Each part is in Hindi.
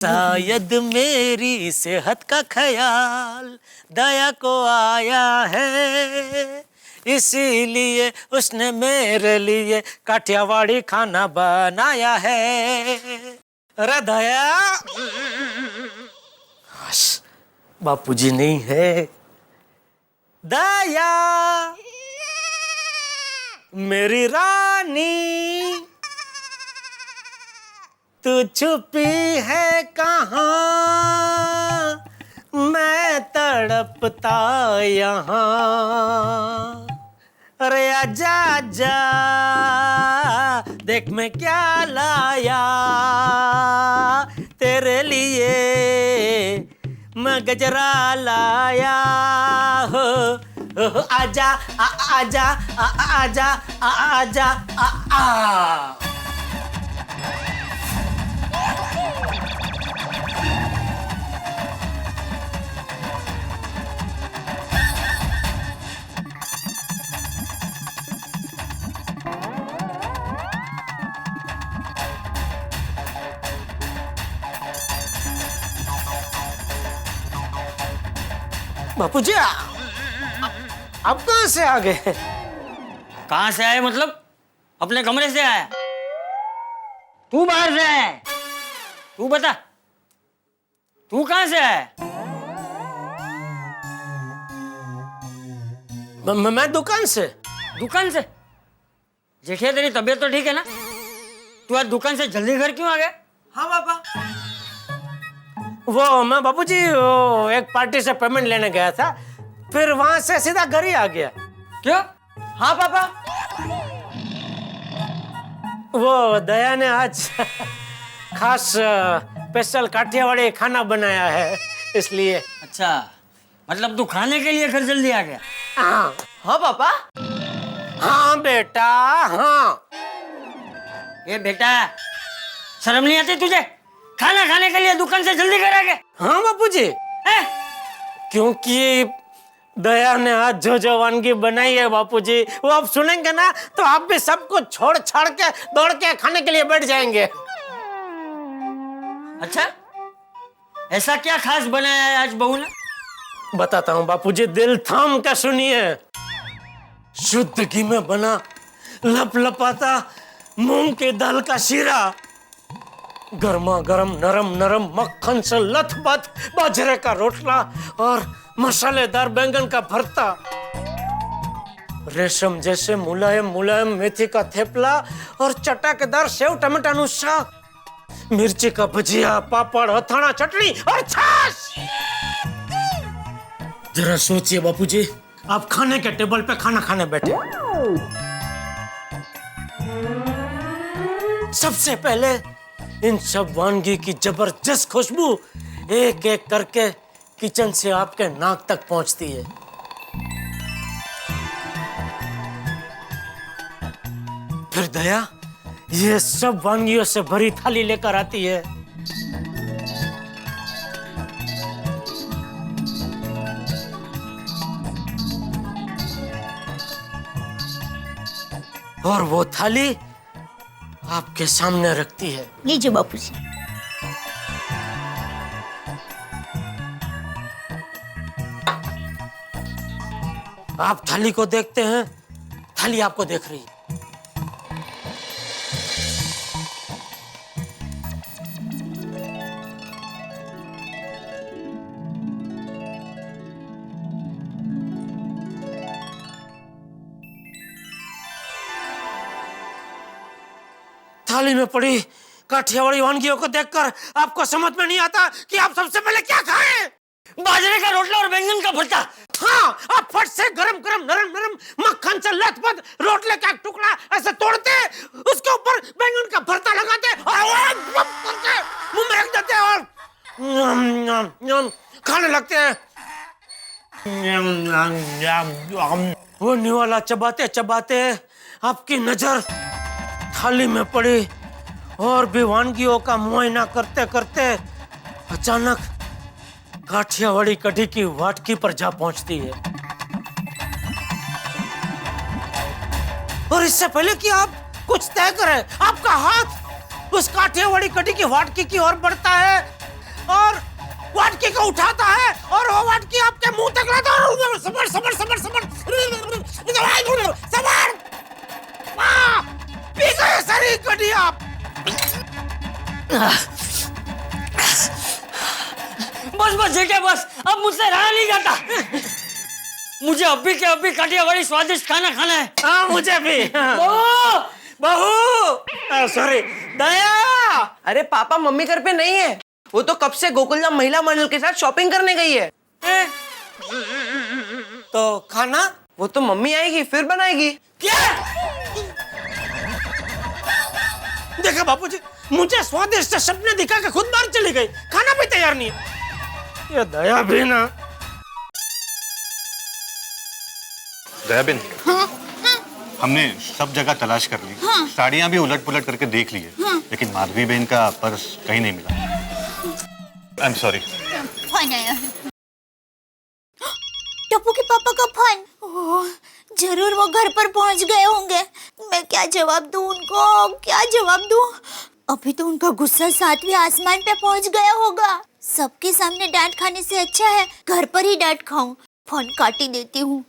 शायद मेरी सेहत का ख्याल दया को आया है, इसीलिए उसने मेरे लिए काठियावाड़ी खाना बनाया है। अरे दया, बापूजी नहीं है। दया मेरी रानी, तू छुपी है कहाँ, मैं तड़पता यहाँ। अरे आजा आजा, देख मैं क्या लाया तेरे लिए, मैं गजरा लाया हो। आजा आजा आजा आजा आ। बापूजी आप कहाँ से आ गए? कहाँ से आए मतलब? अपने कमरे से आया। तू बाहर से आया? तू बता, तू कहाँ से आया? मैं दुकान से। दुकान से? जेठिया तेरी तबीयत तो ठीक है ना? तू आज दुकान से जल्दी घर क्यों आ गया? हाँ पापा, वो मैं बापूजी एक पार्टी से पेमेंट लेने गया था, फिर वहां से सीधा घर ही आ गया। क्यों? हाँ पापा, वो दया ने आज खास स्पेशल काठियावाड़ी खाना बनाया है, इसलिए। अच्छा, मतलब तू खाने के लिए घर जल्दी आ गया? हाँ हाँ पापा। हाँ बेटा हाँ। ये बेटा, शर्म नहीं आती तुझे? खाना खाने के लिए दुकान से जल्दी घर आ गया? हाँ बापूजी, क्योंकि दया ने आज जो वानगी बनाई है बापूजी, वो आप सुनेंगे ना तो आप भी सब कुछ छोड़ छाड़ के दौड़ के खाने के लिए बैठ जाएंगे। अच्छा, ऐसा क्या खास बनाया है आज बहू ने? बताता हूँ बापूजी, दिल थाम कर सुनिए। शुद्ध घी में बना लपलपाता मूंग की दाल का शीरा, गर्मा गर्म नरम नरम मक्खन से लथपथ बाजरे का रोटला और मसालेदार बैंगन का भरता, रेशम जैसे मुलायम मुलायम मेथी का थेपला और चटाकेदार सेव टमाटर साग, मिर्ची का भजिया, पापड़, हथाना, चटनी और छाछ। जरा सोचिए बापूजी, आप खाने के टेबल पे खाना खाने बैठे, सबसे पहले इन सब वानगी की जबरदस्त खुशबू एक एक करके किचन से आपके नाक तक पहुंचती है। फिर दया ये सब वानगियों से भरी थाली लेकर आती है। और वो थाली आपके सामने रखती है। लीजिए बापूजी। आप थाली को देखते हैं, थाली आपको देख रही है। थाली में पड़ी काठियावाड़ी वानगियों को देखकर आपको समझ में नहीं आता कि आप सबसे पहले क्या खाएं? बाजरे का रोटला और बैंगन का भरता। हाँ, आप फट से गरम गरम नरम नरम मक्खन से लथपथ रोटले का एक टुकड़ा ऐसे तोड़ते, उसके ऊपर बैंगन का भरता लगाते और मुंह में रख देते और खाने लगते हैं। वो निवाला चबाते चबाते आपकी नजर थाली में पड़ी और भी वानगियों का मुआयना करते करते अचानक काठियावाड़ी कढ़ी की वाटकी पर जा पहुंचती है। और इससे पहले कि आप कुछ तय करें, आपका हाथ उस काठियावाड़ी कढ़ी की वाटकी की ओर बढ़ता है को उठाता है और वो वाटकी आपके मुंह तक लाता है। सबर सबर सबर सबर सबर, पी गए सारी कटी आप। बस बस जेठे बस, अब मुझसे रहा नहीं जाता। मुझे अभी के अभी काठियावाड़ी स्वादिष्ट खाना खाना है। हाँ मुझे भी। बहू, बहू, सॉरी दया। अरे पापा मम्मी घर पे नहीं है, वो तो कब से गोकुलधाम महिला मंडल के साथ शॉपिंग करने गई है। तो खाना वो तो मम्मी आएगी फिर बनाएगी। क्या? देखा बापूजी, मुझे स्वादिष्ट सपने दिखा के खुद बाहर चली गई, खाना भी तैयार नहीं है। ये दया भी ना। दयाबिन, हमने सब जगह तलाश कर ली, साड़ियां भी उलट पुलट करके देख ली है, लेकिन माधवी बहन का पर्स कहीं नहीं मिला। I am sorry. फोन आया है, टप्पू के पापा का फोन। ओह, जरूर वो घर पर पहुंच गए होंगे। मैं क्या जवाब दूं उनको, क्या जवाब दूं? अभी तो उनका गुस्सा 7वें आसमान पे पहुंच गया होगा। सबके सामने डांट खाने से अच्छा है घर पर ही डांट खाऊं। फोन काट ही देती हूँ।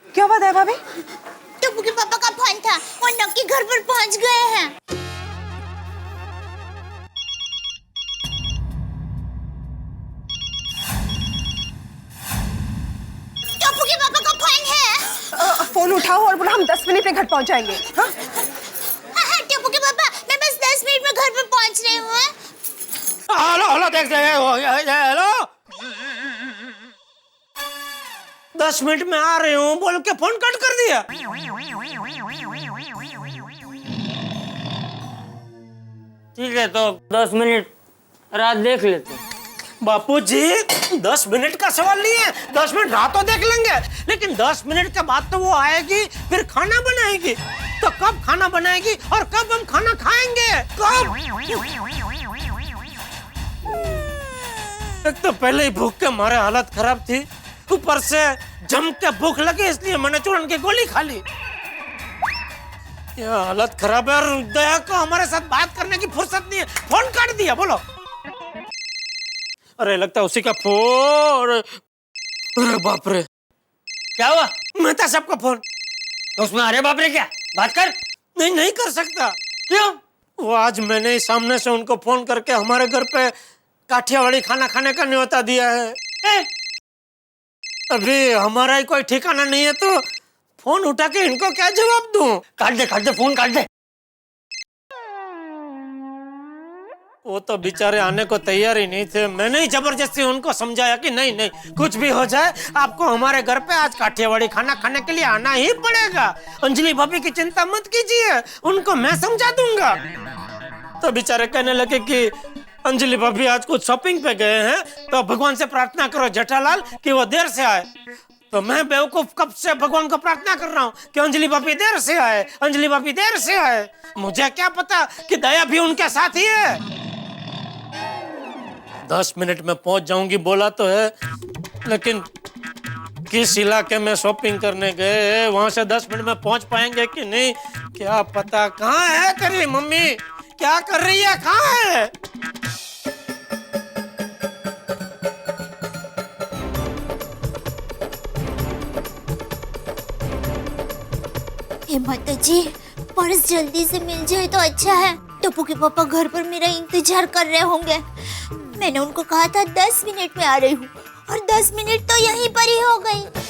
क्या बात है भाभी? टप्पू के पापा का फोन था, वो नक्की घर पर पहुंच गए हैं। टप्पू के पापा का फोन है। फोन उठाओ और बोलो हम 10 मिनट में घर पहुंच जाएंगे। हाँ? हाँ, टप्पू के पापा, मैं बस 10 मिनट में घर पर पहुंच रही हूँ। हेलो हेलो, देख हेलो, 10 मिनट में आ रही हूँ बोल के फोन कट कर दिया। ठीक है तो 10 मिनट रात देख लेते हैं। बापूजी 10 मिनट का सवाल नहीं है, 10 मिनट रात तो देख लेंगे, लेकिन 10 मिनट के बाद तो वो आएगी, फिर खाना बनाएगी। तो कब खाना बनाएगी और कब हम खाना खाएंगे? कब? एक तो पहले ही भूख के मारे हालत खराब थी, ऊपर से जम के भूख लगी, इसलिए मैंने चूरन की गोली खा ली। यह हालत खराब है और दया को हमारे साथ बात करने की फुर्सत नहीं है, फोन काट दिया। बोलो। अरे लगता है उसी का फोन। अरे बाप रे, क्या हुआ? मेहता साहब का फोन। तो उसमें अरे बाप रे क्या बात कर। नहीं नहीं कर सकता। क्यों? वो आज मैंने ही सामने से उनको फोन करके हमारे घर पे काठियावाड़ी खाना खाने का न्योता दिया है। अभी हमारा ही कोई ठिकाना नहीं है, तो फोन उठा के इनको क्या जवाब दूं? काट दे फोन काट दे। वो तो बेचारे आने को तैयार ही नहीं थे। मैंने ही जबरदस्ती उनको समझाया कि नहीं नहीं, कुछ भी हो जाए आपको हमारे घर पे आज काठियावाड़ी खाना खाने के लिए आना ही पड़ेगा। अंजलि भाभी की चिंता मत कीजिए, उनको मैं समझा दूंगा। तो बेचारे कहने लगे कि अंजलि भाभी आज कुछ शॉपिंग पे गए हैं, तो भगवान से प्रार्थना करो जेठालाल कि वो देर से आए। तो मैं बेवकूफ कब से भगवान को प्रार्थना कर रहा हूँ कि अंजलि भाभी देर से आए, अंजलि भाभी देर से आए। मुझे क्या पता कि दया भी उनके साथ ही है। 10 मिनट में पहुंच जाऊंगी बोला तो है, लेकिन किस इलाके में शॉपिंग करने गए, वहां से 10 मिनट में पहुंच पाएंगे कि नहीं क्या पता। कहाँ है तेरी मम्मी, क्या कर रही है, कहाँ है? माता जी, पर्स जल्दी से मिल जाए तो अच्छा है। टप्पू के पापा घर पर मेरा इंतजार कर रहे होंगे। मैंने उनको कहा था 10 मिनट में आ रही हूँ, और 10 मिनट तो यहीं पर ही हो गई।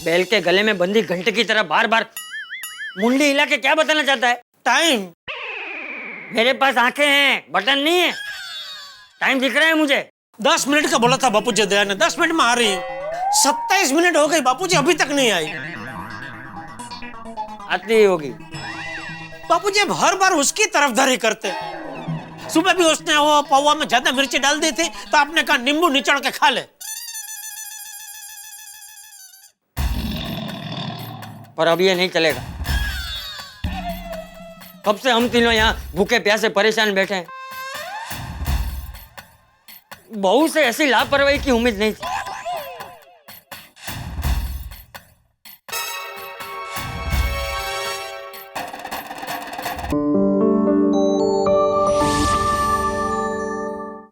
बैल के गले में बंदी घंटे की तरह बार बार मुंडी हिला के क्या बताना चाहता है? टाइम। मेरे पास आंखें हैं, बटन नहीं है। टाइम दिख रहा है मुझे। 10 मिनट का बोला था बापूजी दया ने, 10 मिनट में आ रही हूँ। 27 मिनट हो गई बापूजी, अभी तक नहीं आई। आती ही होगी। बापूजी अब हर बार उसकी तरफदारी करते। सुबह भी उसने वो पौवा में ज्यादा मिर्ची डाल दी थी तो आपने कहा नींबू निचोड़ के खा ले। पर अब ये नहीं चलेगा। कब से हम तीनों यहाँ भूखे प्यासे परेशान बैठे हैं। बहू से ऐसी लापरवाही की उम्मीद नहीं थी।